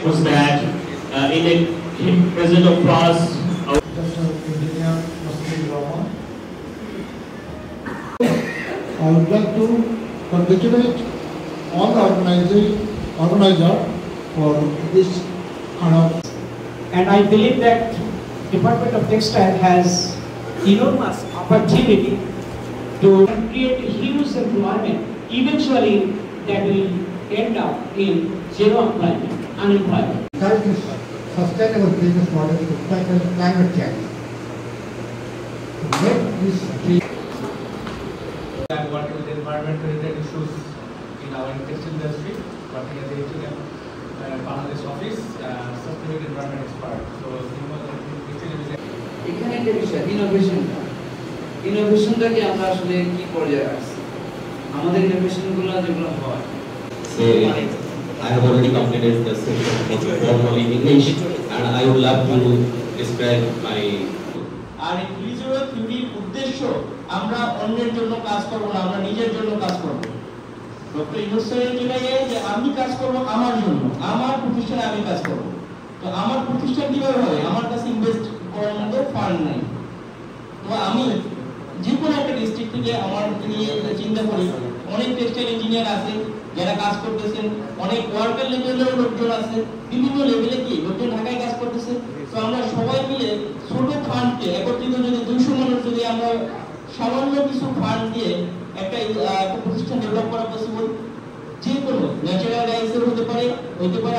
was that in the present of class. Engineer Muslim Rahman. I would like to congratulate all the organizer for this kind of. And I believe that Department of Textile has enormous opportunity to create a huge employment. Eventually, that will end up in zero unemployment. This sustainable business model to tackle climate change. To make this I'm working with environmental related issues in our textile industry, working at the H&M Bangladesh office, sustainable environment expert. So, এখানে একটা বিষয় ইনোভেশনটাকে আমরা আসলে কি পর্যায়ে আসছি আমাদের ইনোভেশনগুলো যেগুলো হয় I have already completed the session of formal in English and I would love to describe my আর ইন্ডিভিজুয়াল থিওরির উদ্দেশ্য আমরা অন্যের জন্য কাজ করব না আমরা নিজের জন্য কাজ করব ডক্টর ইউনুসের যেটাই যে আমি কাজ করব আমার জন্য আমার প্রতিষ্ঠানে আমি কাজ করব তো আমার প্রতিষ্ঠান কিভাবে হবে আমার কাছে ইনভেস্ট করার মতো ফান্ড নাই তো আমি যে কোনো একটা ডিস্ট্রিক্ট থেকে আমার নিয়ে চিন্তা করি অনেক টেক্সটাইল ইঞ্জিনিয়ার আছে যারা কাজ করতেছেন অনেক ওয়ার্কার লেভেলের লোকজন আছে বিভিন্ন লেভেলে কি লোকজন ঢাকায় কাজ করতেছে তো আমরা সবাই মিলে ছোট ফান্ডকে একত্রিত যদি 200 মানুষ যদি আমরা সামান্য কিছু ফান্ড দিয়ে একটা প্রতিষ্ঠান ডেভেলপ করা পসিবল যে কোনো ন্যাচারাল রাইসের হতে পারে